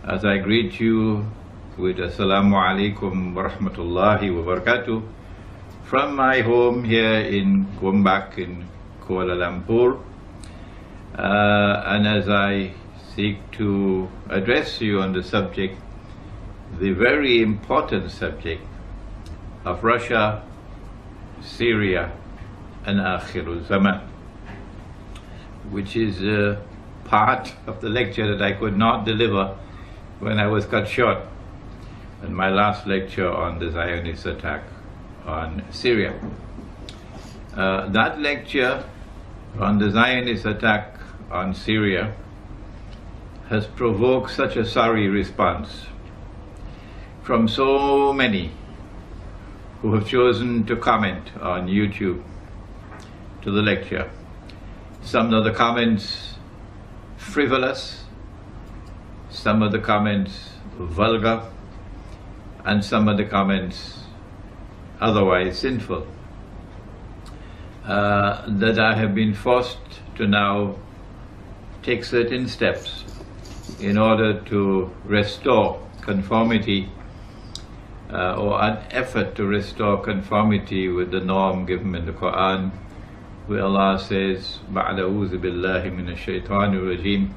as I greet you with Assalamu alaikum wa rahmatullahi wa barakatuh from my home here in Gombak in Kuala Lumpur, and as I seek to address you on the subject, the very important subject of Russia, Syria and Akhirul Zaman, which is a part of the lecture that I could not deliver when I was cut short in my last lecture on the Zionist attack on Syria. That lecture on the Zionist attack on Syria has provoked such a sorry response from so many who have chosen to comment on YouTube to the lecture. Some of the comments frivolous, some of the comments vulgar, and some of the comments otherwise sinful, that I have been forced to now take certain steps in order to restore conformity or an effort to restore conformity with the norm given in the Quran, where Allah says, "Ba'da'udhu billahi minash shaitanir rajim,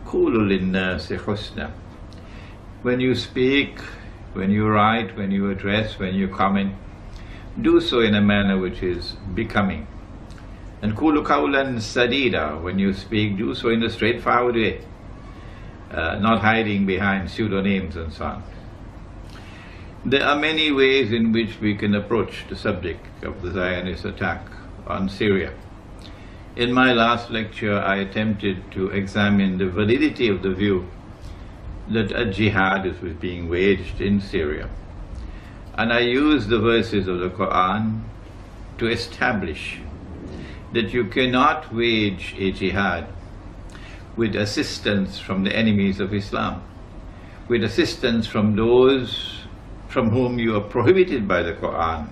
qulu lin-nasi husna." When you speak, when you write, when you address, when you comment, do so in a manner which is becoming. And qulu qawlan sadida, when you speak, do so in a straightforward way, not hiding behind pseudonyms and so on. There are many ways in which we can approach the subject of the Zionist attack on Syria. In my last lecture, I attempted to examine the validity of the view that a jihad is being waged in Syria. And I used the verses of the Quran to establish that you cannot wage a jihad with assistance from the enemies of Islam, with assistance from those from whom you are prohibited by the Quran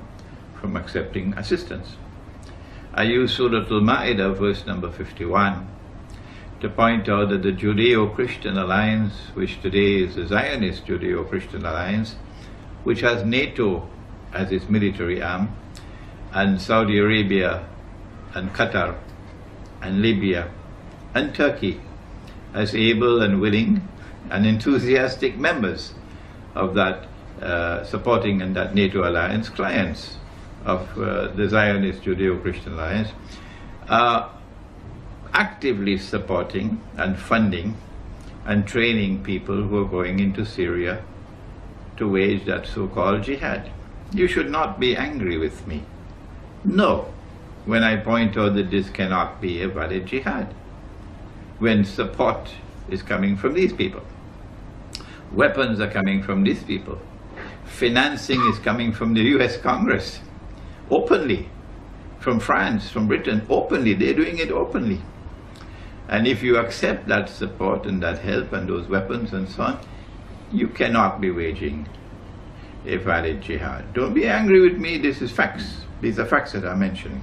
from accepting assistance. I use Surah Al-Ma'idah, verse number 51, to point out that the Judeo-Christian alliance, which today is the Zionist Judeo-Christian alliance, which has NATO as its military arm, and Saudi Arabia and Qatar and Libya and Turkey as able and willing and enthusiastic members of that supporting and that NATO alliance, clients of the Zionist Judeo-Christian alliance, are actively supporting and funding and training people who are going into Syria to wage that so-called jihad. You should not be angry with me. No, when I point out that this cannot be a valid jihad, when support is coming from these people, weapons are coming from these people, financing is coming from the US Congress, openly, from France, from Britain, openly, they're doing it openly. And if you accept that support and that help and those weapons and so on, you cannot be waging a valid jihad. Don't be angry with me, this is facts. These are facts that I'm mentioning.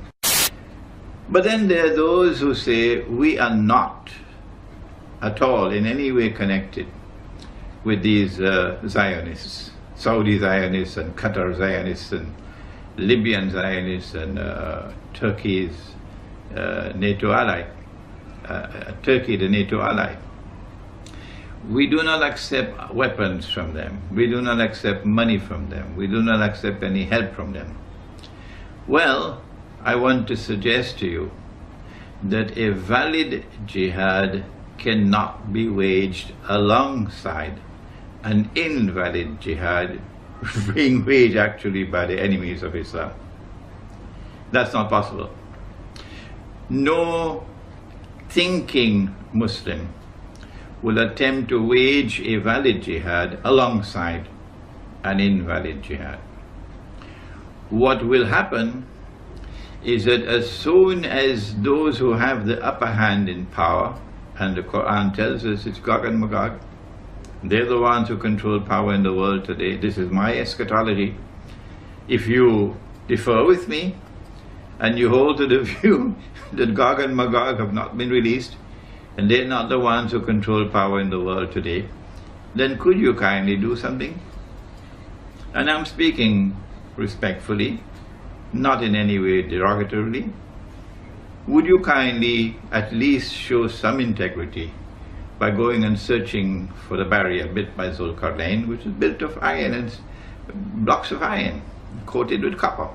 But then there are those who say we are not at all in any way connected with these Zionists, Saudi Zionists and Qatar Zionists and Libyan Zionists and Turkey's NATO ally, Turkey the NATO ally. We do not accept weapons from them. We do not accept money from them. We do not accept any help from them. Well, I want to suggest to you that a valid jihad cannot be waged alongside an invalid jihad being waged actually by the enemies of Islam. That's not possible. No thinking Muslim will attempt to wage a valid jihad alongside an invalid jihad. What will happen is that as soon as those who have the upper hand in power, and the Quran tells us it's Gog and Magog, they're the ones who control power in the world today. This is my eschatology. If you differ with me and you hold to the view that Gog and Magog have not been released and they're not the ones who control power in the world today, then could you kindly do something? And I'm speaking respectfully, not in any way derogatorily. Would you kindly at least show some integrity by going and searching for the barrier built by Zulkarnain, which is built of iron and blocks of iron coated with copper,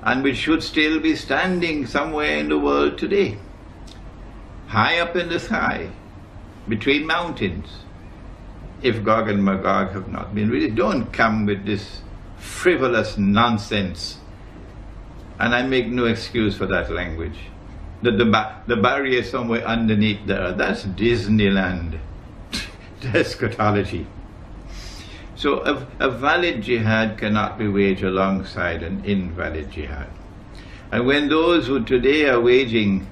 and which should still be standing somewhere in the world today, high up in the sky, between mountains. If Gog and Magog have not been really, don't come with this frivolous nonsense. And I make no excuse for that language. That the barrier somewhere underneath the earth, that's Disneyland. That's eschatology. So a valid jihad cannot be waged alongside an invalid jihad. And when those who today are waging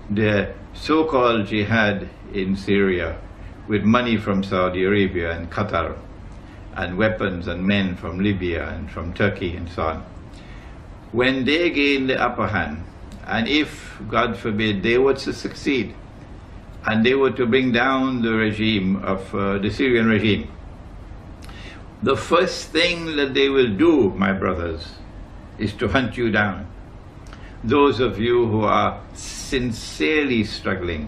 the so-called jihad in Syria with money from Saudi Arabia and Qatar, and weapons and men from Libya and from Turkey and so on, when they gain the upper hand, and if, God forbid, they were to succeed, and they were to bring down the regime of the Syrian regime, the first thing that they will do, my brothers, is to hunt you down. Those of you who are sincerely struggling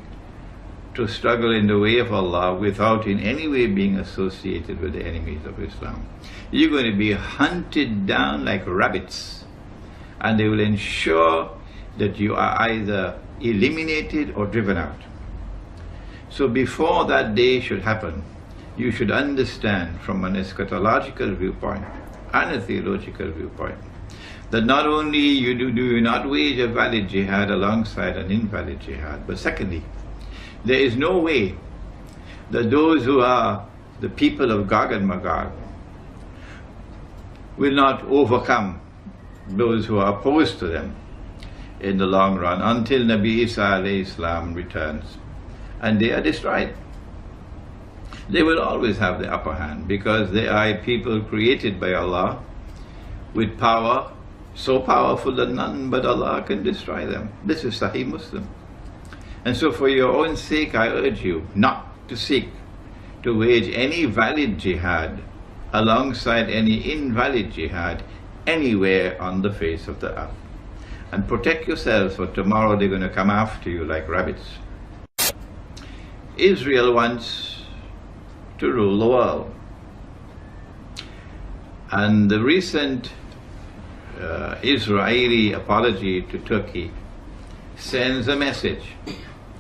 to struggle in the way of Allah without in any way being associated with the enemies of Islam, you're going to be hunted down like rabbits, and they will ensure that you are either eliminated or driven out. So before that day should happen, you should understand from an eschatological viewpoint and a theological viewpoint that not only do you not wage a valid jihad alongside an invalid jihad, but secondly, there is no way that those who are the people of Gog and Magog will not overcome those who are opposed to them in the long run until Nabi Isa alayhi salam returns and they are destroyed. They will always have the upper hand because they are a people created by Allah with power so powerful that none but Allah can destroy them. This is Sahih Muslim. And so for your own sake, I urge you not to seek to wage any valid jihad alongside any invalid jihad anywhere on the face of the earth. And protect yourselves, for tomorrow they're going to come after you like rabbits. Israel wants to rule the world. And the recent Israeli apology to Turkey sends a message,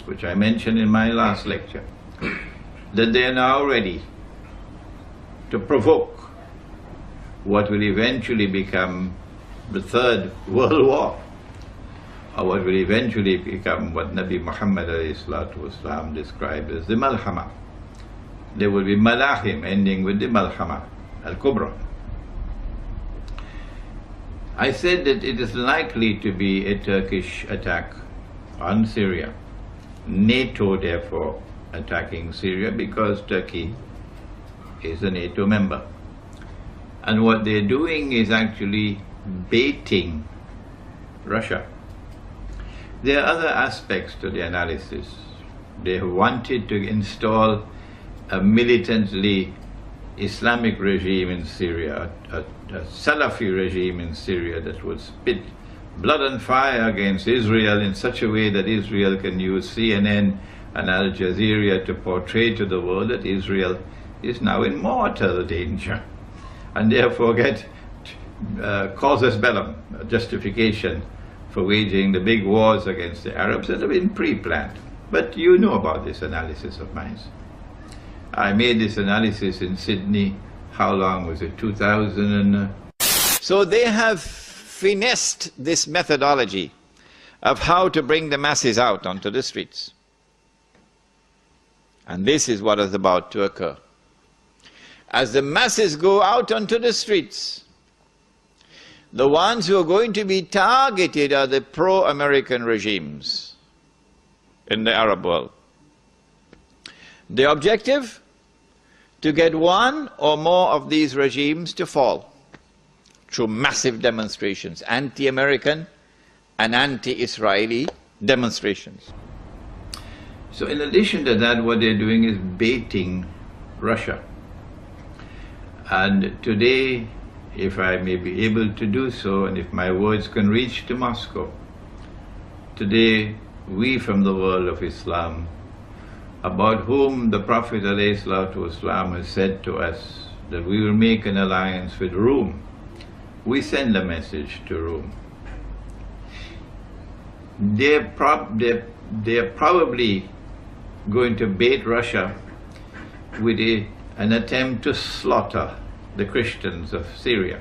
which I mentioned in my last lecture, that they are now ready to provoke what will eventually become the Third World War, or what will eventually become what Nabi Muhammad ﷺ described as the Malhama. There will be Malahim ending with the Malhama al-Kubra. I said that it is likely to be a Turkish attack on Syria. NATO, therefore, attacking Syria because Turkey is a NATO member. And what they're doing is actually baiting Russia. There are other aspects to the analysis. They have wanted to install a militantly Islamic regime in Syria, a Salafi regime in Syria that would spit blood and fire against Israel in such a way that Israel can use CNN and Al Jazeera to portray to the world that Israel is now in mortal danger, and therefore get casus bellum, a justification for waging the big wars against the Arabs that have been pre-planned. But you know about this analysis of mine. I made this analysis in Sydney, how long was it, 2000? So they have finessed this methodology of how to bring the masses out onto the streets. And this is what is about to occur. As the masses go out onto the streets, the ones who are going to be targeted are the pro-American regimes in the Arab world. The objective? To get one or more of these regimes to fall through massive demonstrations, anti-American and anti-Israeli demonstrations. So in addition to that, what they're doing is baiting Russia. And today, if I may be able to do so, and if my words can reach to Moscow, today we from the world of Islam, about whom the Prophet ﷺ has said to us that we will make an alliance with Rome, we send a message to Rome. They're probably going to bait Russia with an attempt to slaughter the Christians of Syria.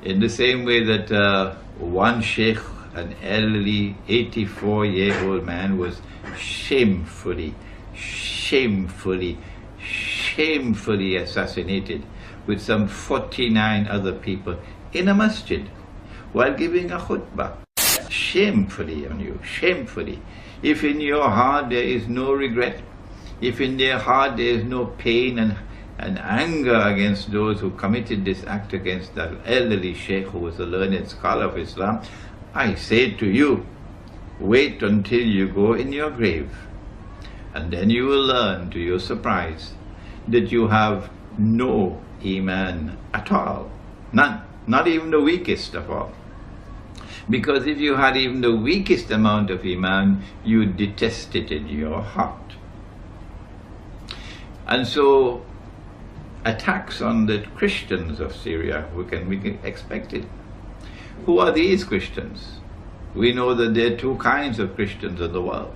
In the same way that one Sheikh, an elderly 84-year-old man, was shamefully assassinated with some 49 other people in a masjid while giving a khutbah. Shamefully on you, shamefully. If in your heart there is no regret, if in their heart there is no pain and anger against those who committed this act against that elderly sheikh who was a learned scholar of Islam, I say to you, wait until you go in your grave, and then you will learn, to your surprise, that you have no Iman at all. None. Not even the weakest of all. Because if you had even the weakest amount of Iman, you detest it in your heart. And so, attacks on the Christians of Syria, we can expect it. Who are these Christians? We know that there are two kinds of Christians in the world.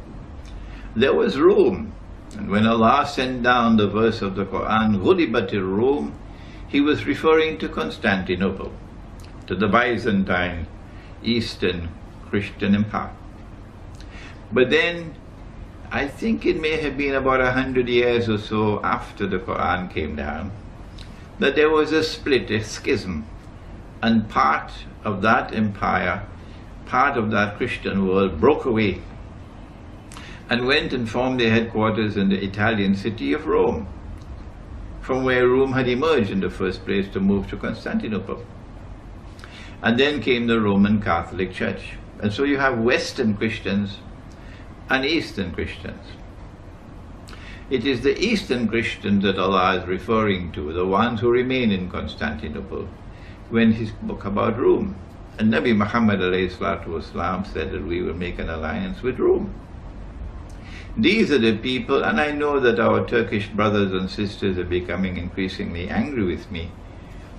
There was Rome, and when Allah sent down the verse of the Quran, Ghulibatir Rome, He was referring to Constantinople, to the Byzantine Eastern Christian Empire. But then, I think it may have been about 100 years or so after the Quran came down, that there was a split, a schism, and part of that empire, part of that Christian world broke away and went and formed their headquarters in the Italian city of Rome, from where Rome had emerged in the first place to move to Constantinople. And then came the Roman Catholic Church. And so you have Western Christians and Eastern Christians. It is the Eastern Christians that Allah is referring to, the ones who remain in Constantinople, when he spoke about Rome. And Nabi Muhammad ﷺ said that we will make an alliance with Rome. These are the people, and I know that our Turkish brothers and sisters are becoming increasingly angry with me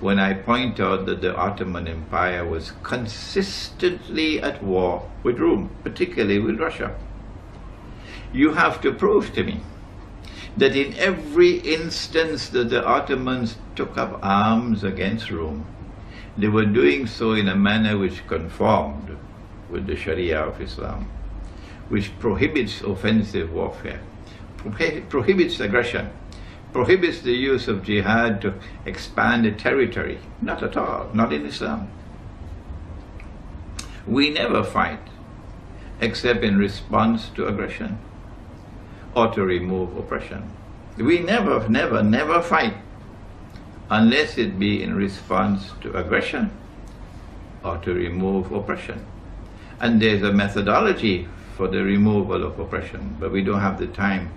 when I point out that the Ottoman Empire was consistently at war with Rome, particularly with Russia. You have to prove to me that in every instance that the Ottomans took up arms against Rome, they were doing so in a manner which conformed with the Sharia of Islam, which prohibits offensive warfare, prohibits aggression, prohibits the use of jihad to expand a territory. Not at all, not in Islam. We never fight except in response to aggression or to remove oppression. We never fight unless it be in response to aggression or to remove oppression. And there's a methodology for the removal of oppression, but we don't have the time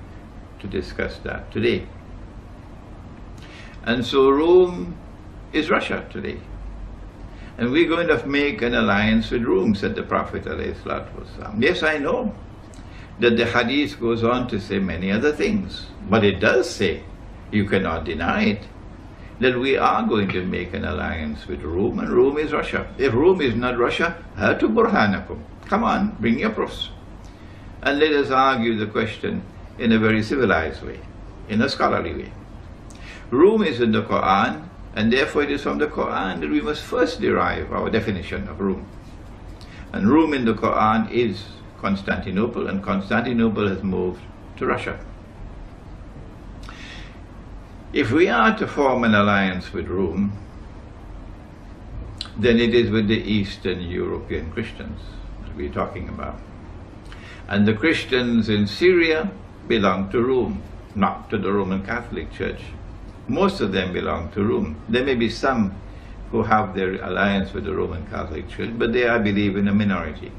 to discuss that today. And so Rome is Russia today. And we're going to make an alliance with Rome, said the Prophet ﷺ. Yes, I know that the hadith goes on to say many other things, but it does say, you cannot deny it, that we are going to make an alliance with Rome, and Rome is Russia. If Rome is not Russia, hatu burhanakum. Come on, bring your proofs. And let us argue the question in a very civilized way, in a scholarly way. Rome is in the Quran, and therefore it is from the Quran that we must first derive our definition of Rome. And Rome in the Quran is Constantinople, and Constantinople has moved to Russia. If we are to form an alliance with Rome, then it is with the Eastern European Christians that we're talking about. And the Christians in Syria belong to Rome, not to the Roman Catholic Church. Most of them belong to Rome. There may be some who have their alliance with the Roman Catholic Church, but they are, I believe, in a minority.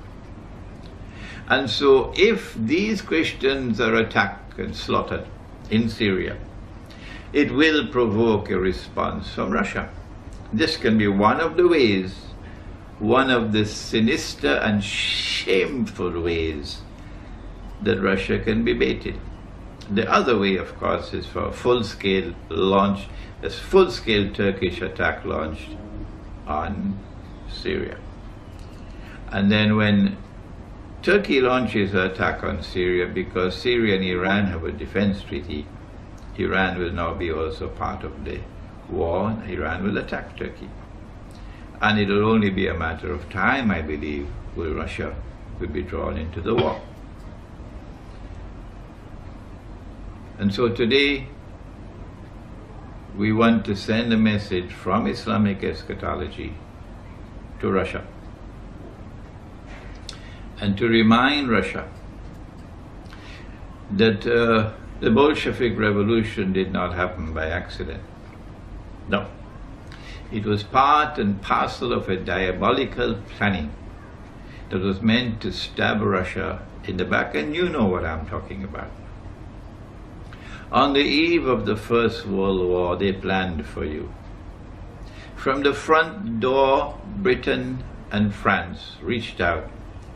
And so if these Christians are attacked and slaughtered in Syria, it will provoke a response from Russia. This can be one of the ways, one of the sinister and shameful ways that Russia can be baited. The other way, of course, is for a full-scale launch, a full-scale Turkish attack launched on Syria. And then when Turkey launches an attack on Syria, because Syria and Iran have a defense treaty, Iran will now be also part of the war, and Iran will attack Turkey. And it will only be a matter of time, I believe, will Russia will be drawn into the war. And so today, we want to send a message from Islamic eschatology to Russia, and to remind Russia that the Bolshevik revolution did not happen by accident. No. It was part and parcel of a diabolical planning that was meant to stab Russia in the back, and you know what I'm talking about. On the eve of the First World War, they planned for you. From the front door, Britain and France reached out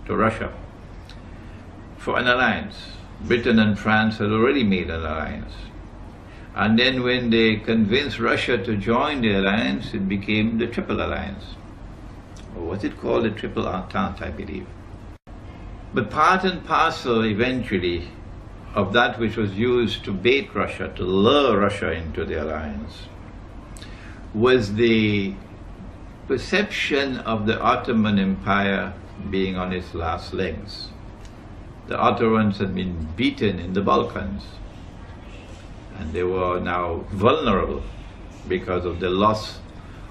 to Russia for an alliance. Britain and France had already made an alliance. And then when they convinced Russia to join the alliance, it became the Triple Alliance. Or was it called the Triple Entente, I believe. But part and parcel, eventually, of that which was used to bait Russia, to lure Russia into the alliance, was the perception of the Ottoman Empire being on its last legs. The Ottomans had been beaten in the Balkans, and they were now vulnerable because of the loss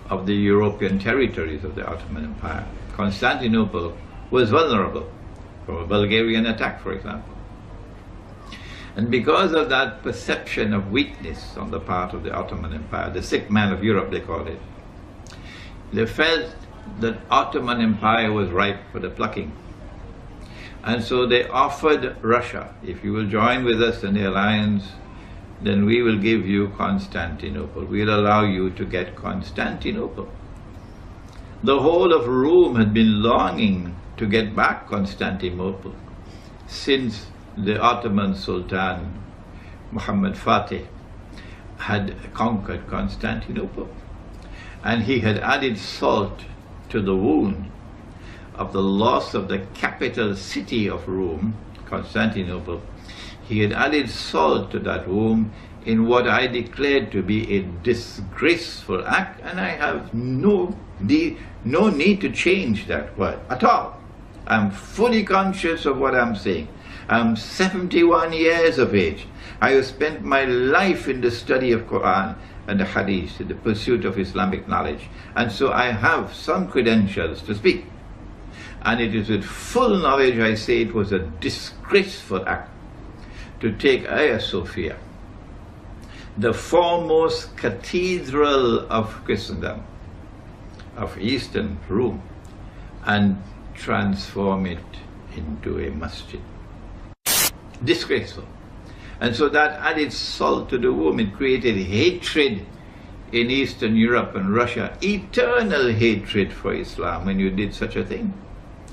of the European territories of the Ottoman Empire. Constantinople was vulnerable from a Bulgarian attack, for example. And because of that perception of weakness on the part of the Ottoman Empire, the sick man of Europe, they called it, they felt that Ottoman Empire was ripe for the plucking. And so they offered Russia, if you will join with us in the alliance, then we will give you Constantinople. We'll allow you to get Constantinople. The whole of Rome had been longing to get back Constantinople since the Ottoman Sultan Muhammad Fatih had conquered Constantinople. And he had added salt to the wound of the loss of the capital city of Rome, Constantinople. He had added salt to that wound in what I declared to be a disgraceful act, and I have no need to change that word at all. I'm fully conscious of what I'm saying. I'm 71 years of age. I have spent my life in the study of Quran and the Hadith, in the pursuit of Islamic knowledge. And so I have some credentials to speak. And it is with full knowledge I say it was a disgraceful act to take Hagia Sophia, the foremost cathedral of Christendom, of Eastern Rome, and transform it into a masjid. Disgraceful. And so that added salt to the wound. It created hatred in Eastern Europe and Russia, eternal hatred for Islam when you did such a thing.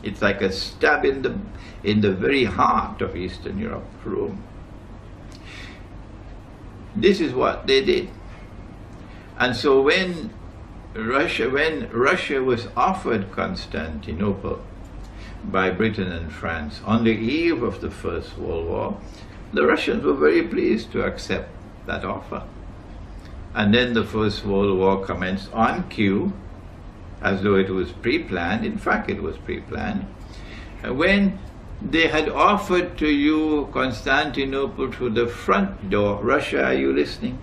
It's like a stab in the very heart of Eastern Europe, Rome. This is what they did. And so when Russia was offered Constantinople by Britain and France on the eve of the First World War, the Russians were very pleased to accept that offer. And then the First World War commenced on cue, as though it was pre-planned. In fact, it was pre-planned. When they had offered to you Constantinople through the front door, Russia, are you listening?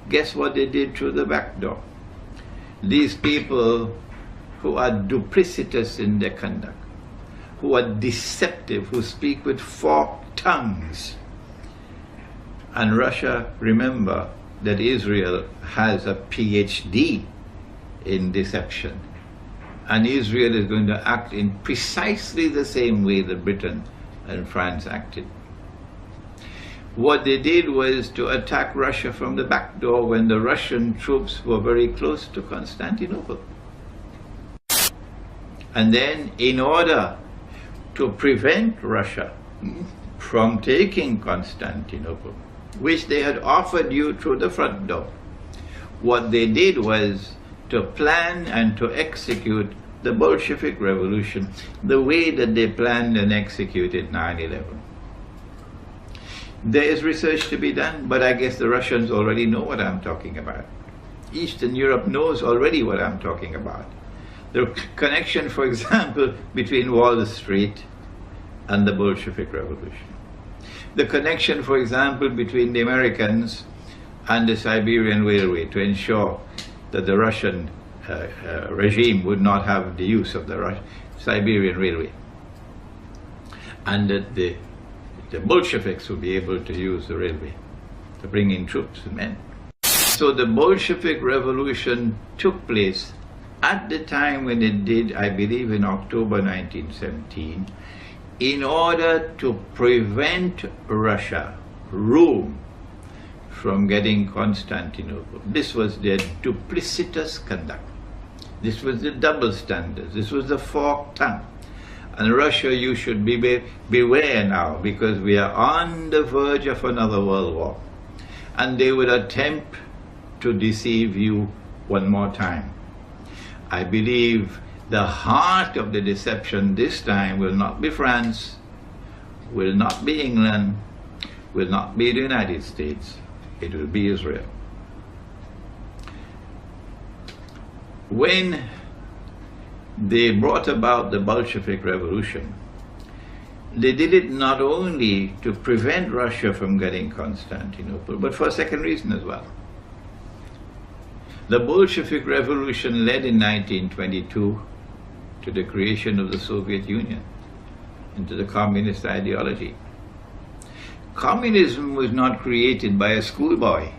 Guess what they did through the back door? These people who are duplicitous in their conduct, who are deceptive, who speak with forked tongues. And Russia, remember that Israel has a PhD in deception. And Israel is going to act in precisely the same way that Britain and France acted. What they did was to attack Russia from the back door when the Russian troops were very close to Constantinople. And then, in order to prevent Russia from taking Constantinople, which they had offered you through the front door, what they did was to plan and to execute the Bolshevik Revolution the way that they planned and executed 9/11. There is research to be done, but I guess the Russians already know what I'm talking about. Eastern Europe knows already what I'm talking about. The connection, for example, between Wall Street and the Bolshevik Revolution. The connection, for example, between the Americans and the Siberian Railway to ensure that the Russian regime would not have the use of the Siberian Railway, and that the Bolsheviks would be able to use the railway to bring in troops and men. So the Bolshevik Revolution took place at the time when it did, I believe in October 1917, in order to prevent Russia, Rome, from getting Constantinople. This was their duplicitous conduct. This was the double standards. This was the forked tongue. And Russia, you should beware now, because we are on the verge of another world war. And they would attempt to deceive you one more time. I believe the heart of the deception this time will not be France, will not be England, will not be the United States. It will be Israel. When they brought about the Bolshevik Revolution, they did it not only to prevent Russia from getting Constantinople, but for a second reason as well. The Bolshevik Revolution led in 1922 to the creation of the Soviet Union and to the communist ideology. Communism was not created by a schoolboy.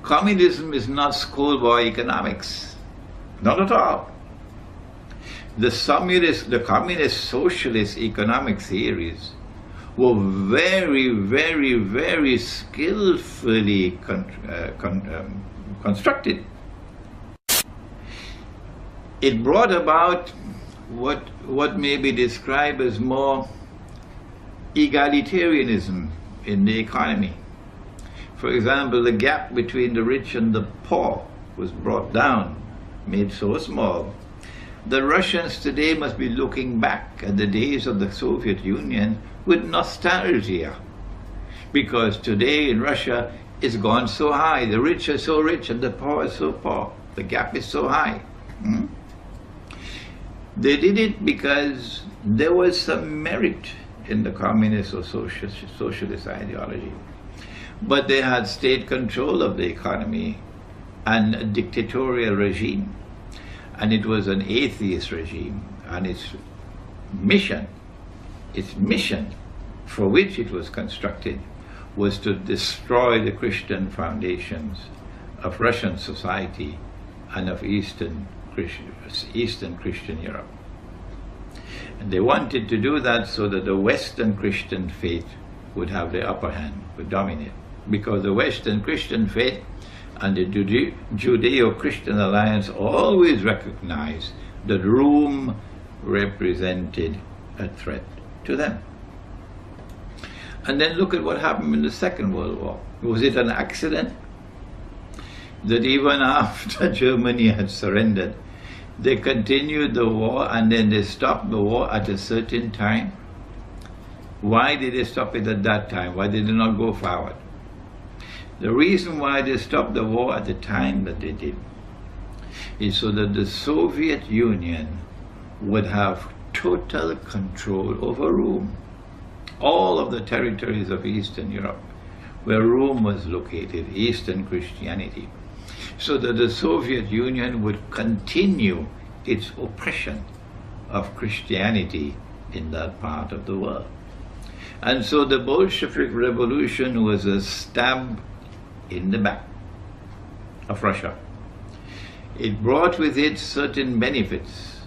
Communism is not schoolboy economics. Not at all. The communist socialist economic theories were very, very, very skillfully constructed. It brought about what may be described as more egalitarianism in the economy. For example, the gap between the rich and the poor was brought down, made so small. The Russians today must be looking back at the days of the Soviet Union with nostalgia, because today in Russia it's gone so high. The rich are so rich and the poor are so poor. The gap is so high. They did it because there was some merit in the communist or socialist ideology. But they had state control of the economy and a dictatorial regime. And it was an atheist regime. And its mission for which it was constructed was to destroy the Christian foundations of Russian society and of Eastern Christian Europe. And they wanted to do that so that the Western Christian faith would have the upper hand, would dominate. Because the Western Christian faith and the Judeo-Christian alliance always recognized that Rome represented a threat to them. And then look at what happened in the Second World War. Was it an accident that even after Germany had surrendered, they continued the war and then they stopped the war at a certain time? Why did they stop it at that time? Why did they not go forward? The reason why they stopped the war at the time that they did is so that the Soviet Union would have total control over Rome. All of the territories of Eastern Europe, where Rome was located, Eastern Christianity, so that the Soviet Union would continue its oppression of Christianity in that part of the world. And so the Bolshevik Revolution was a stab in the back of Russia. It brought with it certain benefits,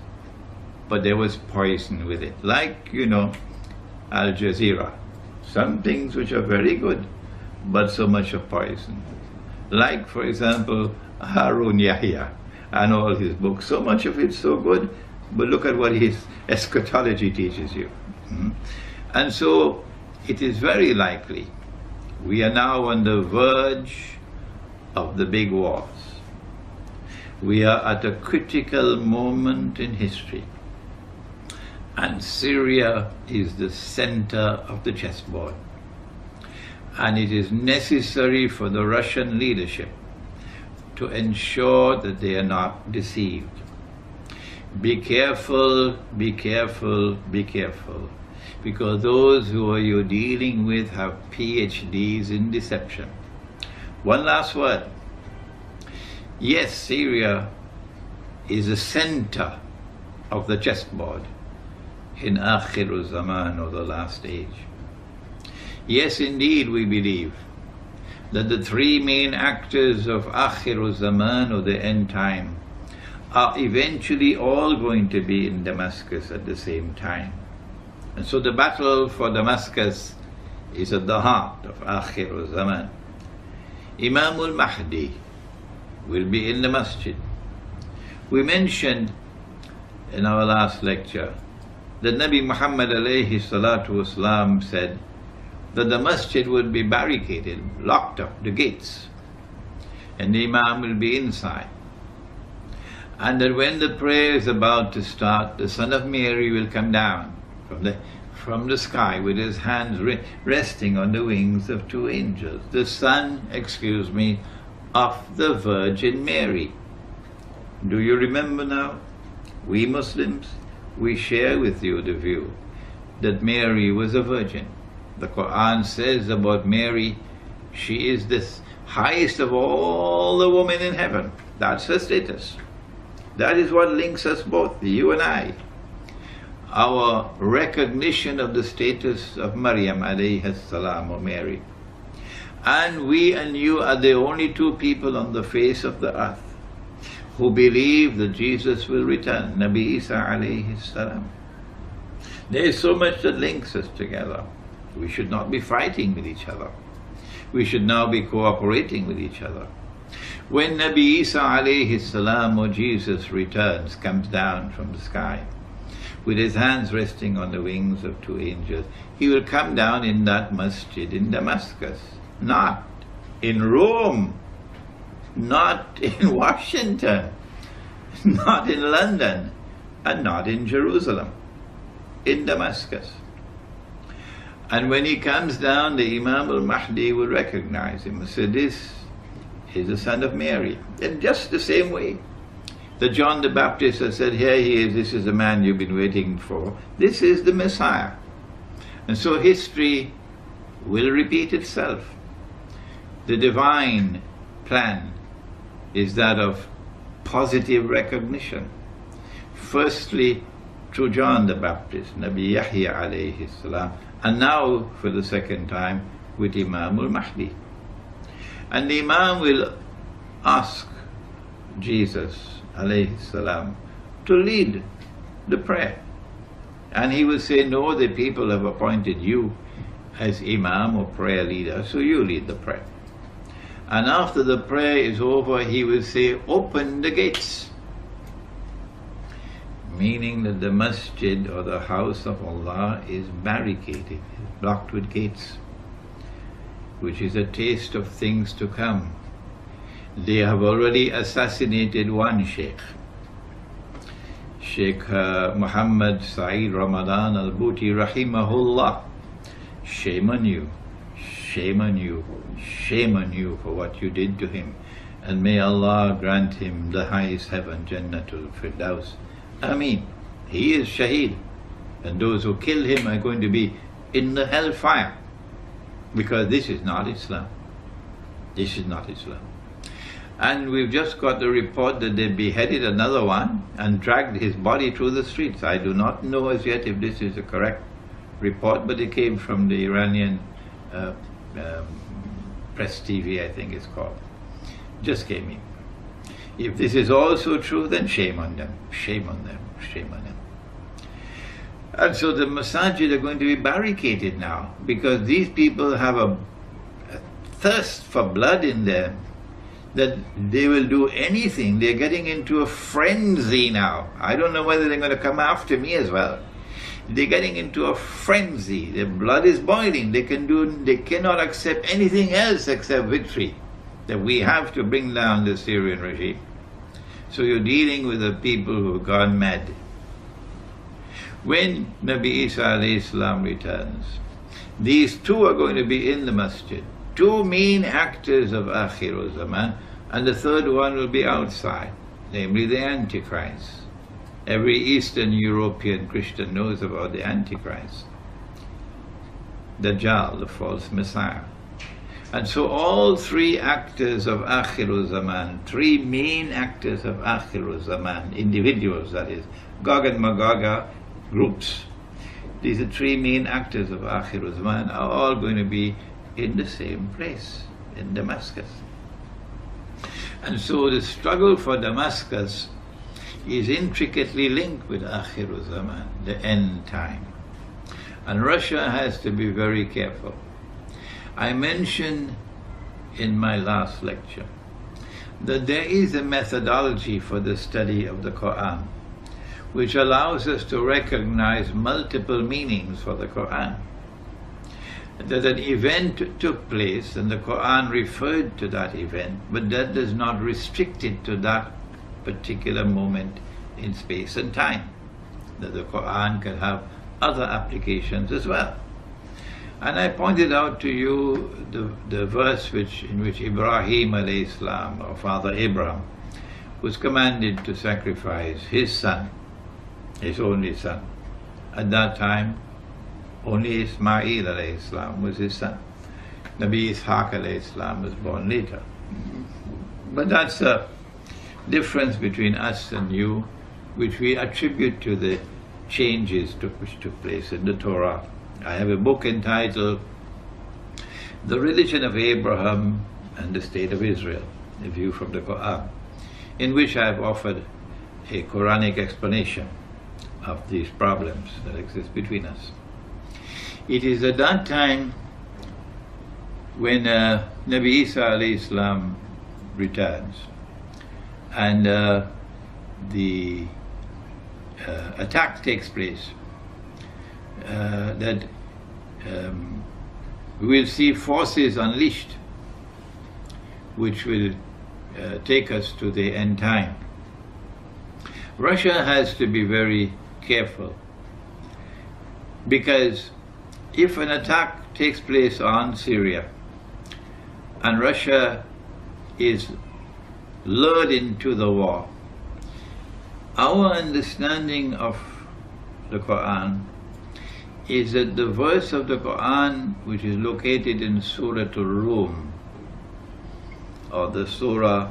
but there was poison with it. Like, Al Jazeera Some things which are very good, but so much of poison. Like, for example, Harun Yahya and all his books. So much of it's so good, but look at what his eschatology teaches you. And so it is very likely we are now on the verge of the big wars. We are at a critical moment in history, and Syria is the center of the chessboard. And it is necessary for the Russian leadership to ensure that they are not deceived. Be careful, be careful, be careful, because those who are you dealing with have PhDs in deception. One last word. Yes, Syria is the center of the chessboard in Akhir Zaman, or the last age. Yes, indeed, we believe that the three main actors of Akhir Zaman, or the end time, are eventually all going to be in Damascus at the same time. And so the battle for Damascus is at the heart of Akhir Zaman. Imam al-Mahdi will be in the masjid. We mentioned in our last lecture that Nabi Muhammad alayhi salatu wasalam said that the masjid would be barricaded, locked up, the gates, and the Imam will be inside. And that when the prayer is about to start, the Son of Mary will come down from the sky with his hands resting on the wings of two angels. The Son, of the Virgin Mary. Do you remember now? We Muslims, we share with you the view that Mary was a virgin. The Quran says about Mary, she is the highest of all the women in heaven. That's her status. That is what links us both, you and I. Our recognition of the status of Maryam alayhi salam, or Mary. And we and you are the only two people on the face of the earth who believe that Jesus will return, Nabi Isa alayhi salam. There is so much that links us together. We should not be fighting with each other. We should now be cooperating with each other. When Nabi Isa alayhi salam, or Jesus, returns, comes down from the sky, with his hands resting on the wings of two angels, he will come down in that masjid in Damascus, not in Rome, not in Washington, not in London, and not in Jerusalem, in Damascus. And when he comes down, the Imam al-Mahdi will recognize him and say, this is the Son of Mary. In just the same way that John the Baptist has said, here he is, this is the man you've been waiting for, this is the Messiah. And so history will repeat itself. The divine plan is that of positive recognition. Firstly, through John the Baptist, Nabi Yahya alayhi salam, and now for the second time with Imam al-Mahdi. And the Imam will ask Jesus alayhi salam to lead the prayer. And he will say, no, the people have appointed you as Imam, or prayer leader, so you lead the prayer. And after the prayer is over, he will say, open the gates. Meaning that the masjid, or the house of Allah, is barricaded, blocked with gates, which is a taste of things to come. They have already assassinated one Sheikh, Sheikh Muhammad Saeed Ramadan al-Bhuti rahimahullah. Shame on you, shame on you, shame on you for what you did to him. And may Allah grant him the highest heaven, Jannatul Firdaus. Ameen. He is Shaheed, and those who kill him are going to be in the hellfire, because this is not Islam. This is not Islam. And we've just got the report that they beheaded another one and dragged his body through the streets. I do not know as yet if this is a correct report, but it came from the Iranian Press TV, I think it's called. Just came in. If this is also true, then shame on them, shame on them, shame on them. And so the masajid are going to be barricaded now, because these people have a thirst for blood in them that they will do anything. They're getting into a frenzy now. I don't know whether they're going to come after me as well. They're getting into a frenzy. Their blood is boiling. They cannot accept anything else except victory. That we have to bring down the Syrian regime. So you're dealing with the people who have gone mad. When Nabi Isa alayhi salam returns, these two are going to be in the masjid. Two main actors of Akhir Zaman, and the third one will be outside, namely the Antichrist. Every Eastern European Christian knows about the Antichrist, Dajjal, the false Messiah. And so all three actors of Akhir Zaman, three main actors of Akhir Zaman, individuals that is, Gog and Magog groups, these are three main actors of Akhir Zaman, are all going to be in the same place, in Damascus. And so the struggle for Damascus is intricately linked with Akhir Zaman, the end time. And Russia has to be very careful. I mentioned in my last lecture that there is a methodology for the study of the Quran which allows us to recognize multiple meanings for the Quran. That an event took place and the Quran referred to that event, but that does not restrict it to that particular moment in space and time. That the Quran can have other applications as well. And I pointed out to you the verse in which Ibrahim alayhi salam, or Father Abraham, was commanded to sacrifice his son, his only son. At that time, only Ismail alayhi salam was his son. Nabi Ishaq alayhi salam was born later. But that's a difference between us and you, which we attribute to the changes which took place in the Torah. I have a book entitled The Religion of Abraham and the State of Israel, a view from the Quran, in which I have offered a Quranic explanation of these problems that exist between us. It is at that time when Nabi Isa alayhi salam returns and the attack takes place, that we will see forces unleashed which will take us to the end time. Russia has to be very careful, because if an attack takes place on Syria and Russia is lured into the war, our understanding of the Quran is that the verse of the Quran which is located in Surah Al-Rum, or the surah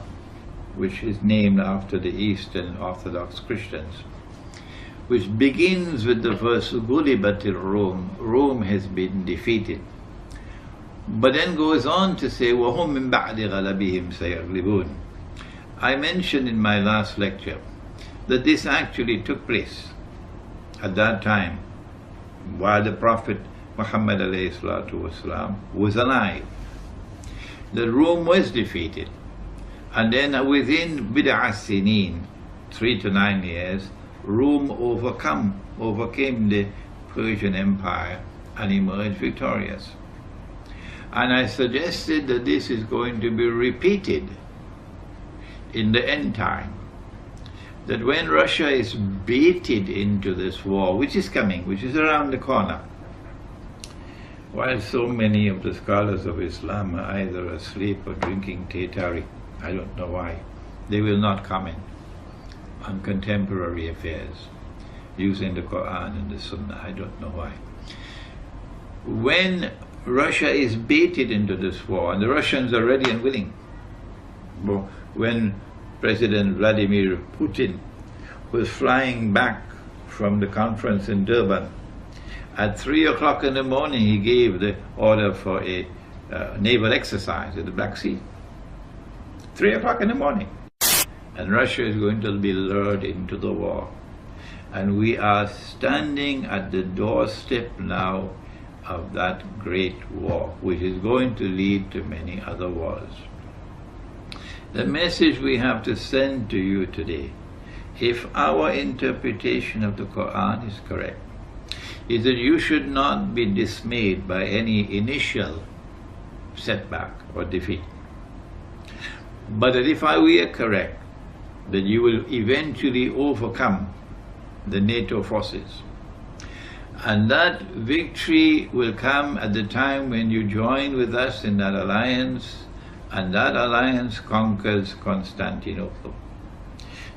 which is named after the Eastern Orthodox Christians, which begins with the verse Ghulibatir Rum, Rome has been defeated, but then goes on to say وَهُمْ مِنْ بَعْدِ غَلَبِهِمْ سَيَغْلِبُونَ. I mentioned in my last lecture that this actually took place at that time while the Prophet Muhammad ﷺ was alive. The Rome was defeated, and then within bid'ah sinin, 3 to 9 years, Rome overcame the Persian Empire and emerged victorious. And I suggested that this is going to be repeated in the end time. That when Russia is baited into this war, which is coming, which is around the corner, while so many of the scholars of Islam are either asleep or drinking Tetari, I don't know why, they will not comment on contemporary affairs using the Quran and the Sunnah. I don't know why. When Russia is baited into this war, and the Russians are ready and willing, when President Vladimir Putin was flying back from the conference in Durban, at 3 o'clock in the morning he gave the order for a naval exercise in the Black Sea. 3 o'clock in the morning. And Russia is going to be lured into the war. And we are standing at the doorstep now of that great war, which is going to lead to many other wars. The message we have to send to you today, if our interpretation of the Quran is correct, is that you should not be dismayed by any initial setback or defeat. But that if we are correct, that you will eventually overcome the NATO forces. And that victory will come at the time when you join with us in that alliance, and that alliance conquers Constantinople.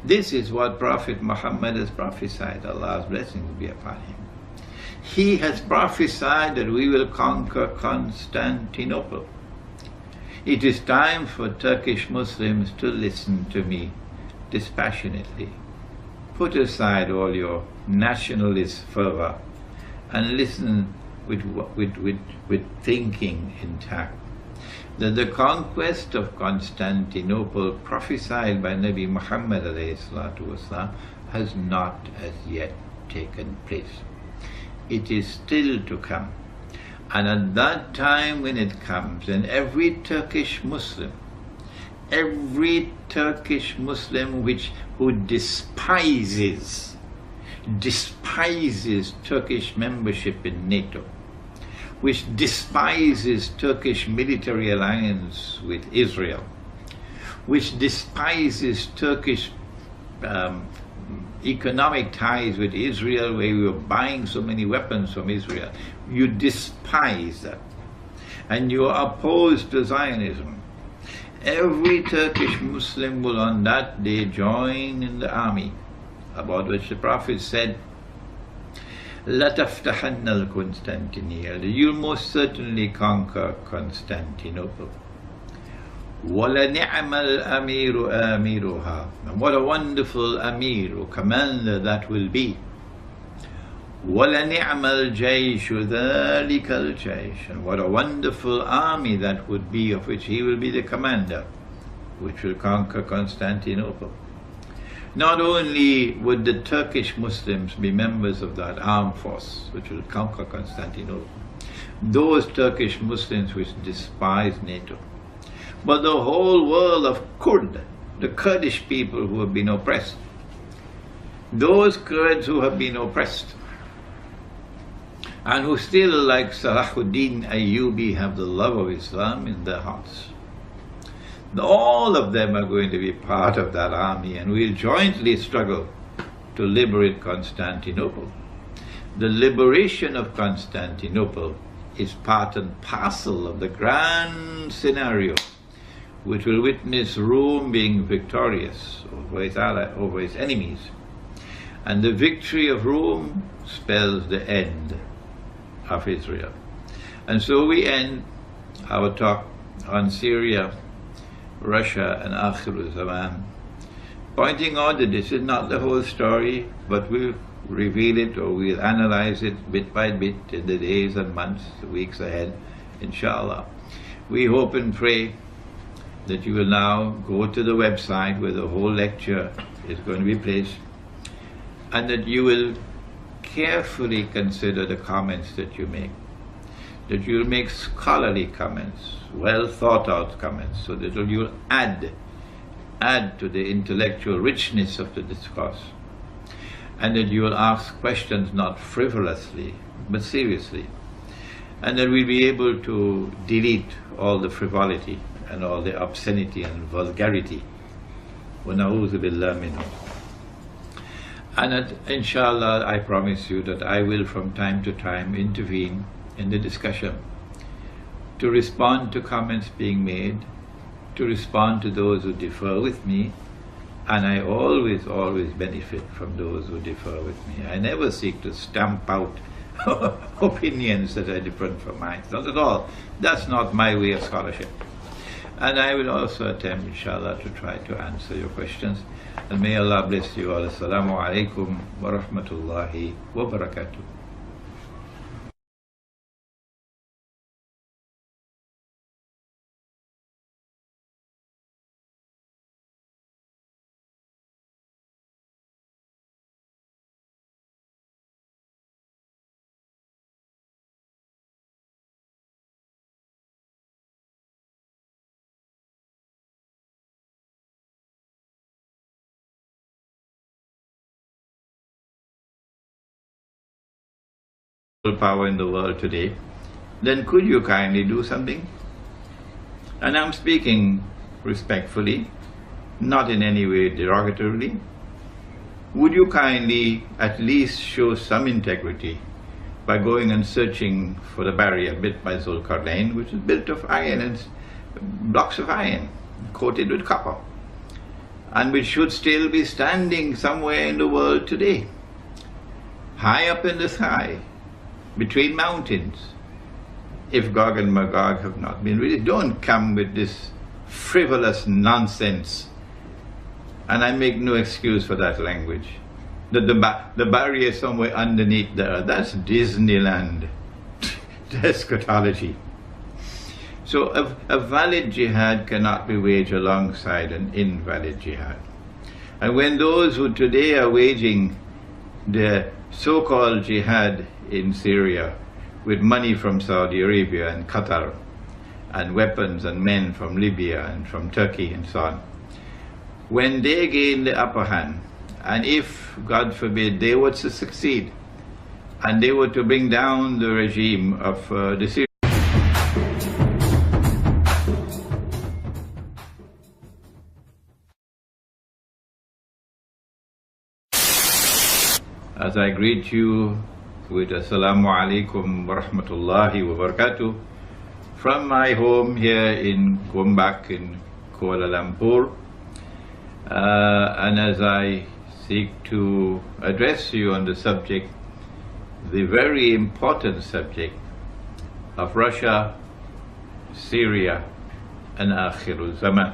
This is what Prophet Muhammad has prophesied. Allah's blessings be upon him. He has prophesied that we will conquer Constantinople. It is time for Turkish Muslims to listen to me dispassionately. Put aside all your nationalist fervor and listen with thinking intact. That the conquest of Constantinople prophesied by Nabi Muhammad ﷺ has not as yet taken place. It is still to come. And at that time when it comes, and every Turkish Muslim who despises Turkish membership in NATO, which despises Turkish military alliance with Israel, which despises Turkish economic ties with Israel, where we were buying so many weapons from Israel. You despise that, and you are opposed to Zionism. Every Turkish Muslim will on that day join in the army, about which the Prophet said, لَتَفْتَحَنَّ الْقُنْسْتَنْتِنِيَّةَ, you'll most certainly conquer Constantinople. وَلَنِعْمَ الْأَمِيرُ آمِرُهَا, and what a wonderful Amir or commander that will be. وَلَنِعْمَ الْجَيْشُ ذَلِكَ الْجَيْشُ, and what a wonderful army that would be, of which he will be the commander, which will conquer Constantinople. Not only would the Turkish Muslims be members of that armed force which will conquer Constantinople, those Turkish Muslims which despise NATO, but the whole world of Kurd, the Kurdish people who have been oppressed, those Kurds who have been oppressed, and who still, like Salahuddin Ayyubi, have the love of Islam in their hearts. All of them are going to be part of that army, and we'll jointly struggle to liberate Constantinople. The liberation of Constantinople is part and parcel of the grand scenario which will witness Rome being victorious over its enemies. And the victory of Rome spells the end of Israel. And so we end our talk on Syria, Russia, and Akhir Zaman, pointing out that this is not the whole story, but we'll reveal it, or we'll analyze it bit by bit in the days and months, the weeks ahead, inshallah. We hope and pray that you will now go to the website where the whole lecture is going to be placed, and that you will carefully consider the comments that you make, that you'll make scholarly comments, well thought out comments, so that you'll add to the intellectual richness of the discourse, and that you will ask questions not frivolously but seriously, and that we'll be able to delete all the frivolity and all the obscenity and vulgarity. وَنَعُوذُ بِاللَّهِ مِنْهُ. And that, inshallah, I promise you that I will from time to time intervene in the discussion to respond to comments being made, to respond to those who differ with me, and I always benefit from those who differ with me. I never seek to stamp out opinions that are different from mine. Not at all. That's not my way of scholarship. And I will also attempt, inshallah, to try to answer your questions. And may Allah bless you all. Assalamu alaikum wa rahmatullahi wa barakatuh. power in the world today, then could you kindly do something? And I'm speaking respectfully, not in any way derogatorily. Would you kindly at least show some integrity by going and searching for the barrier built by Zulkarnain, which is built of iron and blocks of iron coated with copper, and which should still be standing somewhere in the world today, high up in the sky, between mountains, if Gog and Magog have not been released. Don't come with this frivolous nonsense, and I make no excuse for that language, that the barrier is somewhere underneath the earth. That's Disneyland. Eschatology. So a valid jihad cannot be waged alongside an invalid jihad. And when those who today are waging the so-called jihad in Syria with money from Saudi Arabia and Qatar and weapons and men from Libya and from Turkey and so on, when they gain the upper hand, and if, God forbid, they were to succeed and they were to bring down the regime of the Syrians, as I greet you with Assalamu alaikum wa rahmatullahi wa barakatuh from my home here in Gombak in Kuala Lumpur, and as I seek to address you on the subject, the very important subject of Russia, Syria and Akhirul Zaman,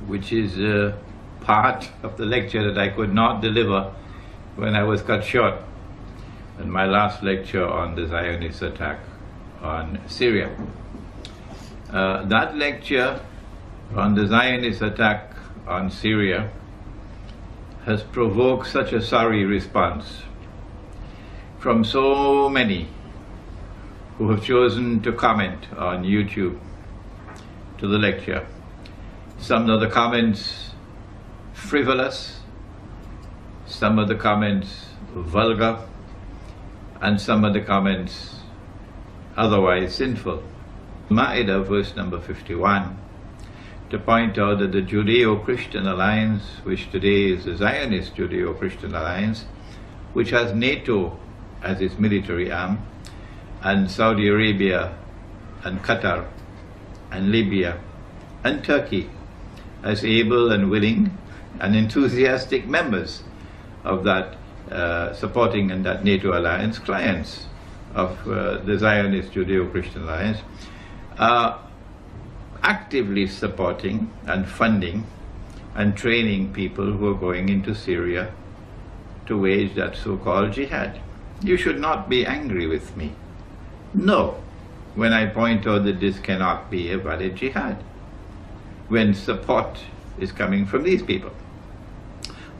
which is part of the lecture that I could not deliver when I was cut short in my last lecture on the Zionist attack on Syria. That lecture on the Zionist attack on Syria has provoked such a sorry response from so many who have chosen to comment on YouTube to the lecture. Some of the comments frivolous, some of the comments vulgar, and some of the comments otherwise sinful. Ma'idah verse number 51, to point out that the Judeo-Christian alliance, which today is the Zionist Judeo-Christian alliance, which has NATO as its military arm, and Saudi Arabia and Qatar and Libya and Turkey as able and willing and enthusiastic members of that supporting and that NATO alliance, clients of the Zionist Judeo-Christian alliance, are actively supporting and funding and training people who are going into Syria to wage that so-called jihad. You should not be angry with me. No, when I point out that this cannot be a valid jihad, when support is coming from these people,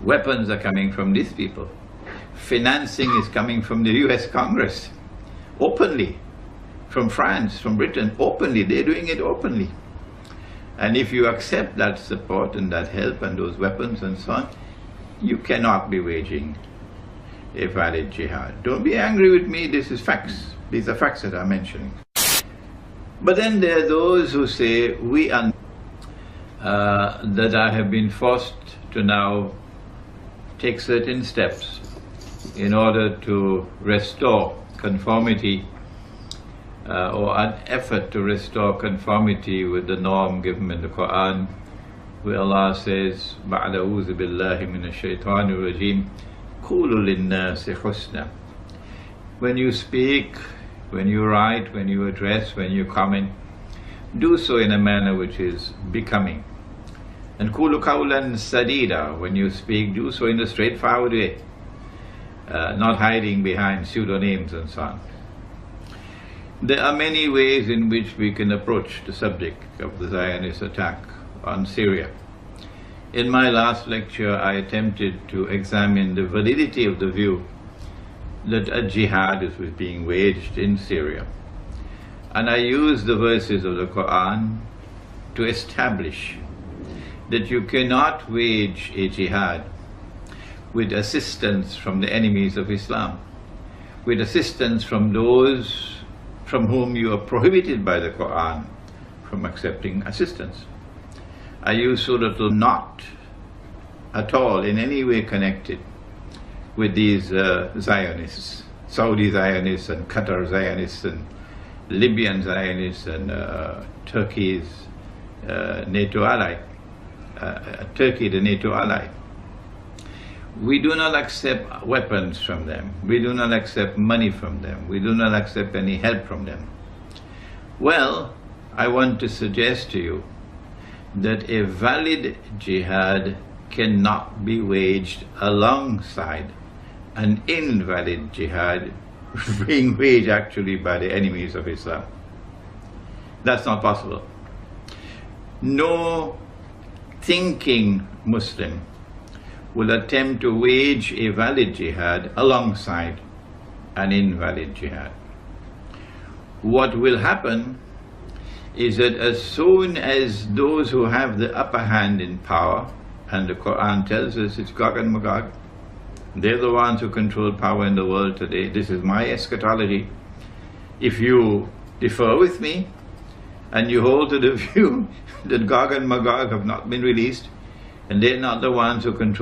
weapons are coming from these people, financing is coming from the US Congress, openly, from France, from Britain, openly, they're doing it openly. And if you accept that support and that help and those weapons and so on, you cannot be waging a valid jihad. Don't be angry with me, this is facts. These are facts that I'm mentioning. But then there are those who say, that I have been forced to now take certain steps in order to restore conformity or an effort to restore conformity with the norm given in the Quran, where Allah says, "Ba'da'udhu billahi minash shaitanir rajim, qulu lin-nasi husna." When you speak, when you write, when you address, when you comment, do so in a manner which is becoming. And qulu qawlan sadida, when you speak, do so in a straightforward way, not hiding behind pseudonyms and so on. There are many ways in which we can approach the subject of the Zionist attack on Syria. In my last lecture, I attempted to examine the validity of the view that a jihad is being waged in Syria. And I used the verses of the Quran to establish that you cannot wage a jihad with assistance from the enemies of Islam, with assistance from those from whom you are prohibited by the Quran from accepting assistance. Are you sort of not at all in any way connected with these Zionists, Saudi Zionists and Qatar Zionists and Libyan Zionists and Turkey's NATO ally, Turkey the NATO ally? We do not accept weapons from them. We do not accept money from them. We do not accept any help from them. Well, I want to suggest to you that a valid jihad cannot be waged alongside an invalid jihad being waged actually by the enemies of Islam. That's not possible. No thinking Muslim will attempt to wage a valid jihad alongside an invalid jihad. What will happen is that as soon as those who have the upper hand in power, and the Quran tells us it's Gog and Magog, they're the ones who control power in the world today. This is my eschatology. If you differ with me and you hold to the view that Gog and Magog have not been released and they're not the ones who control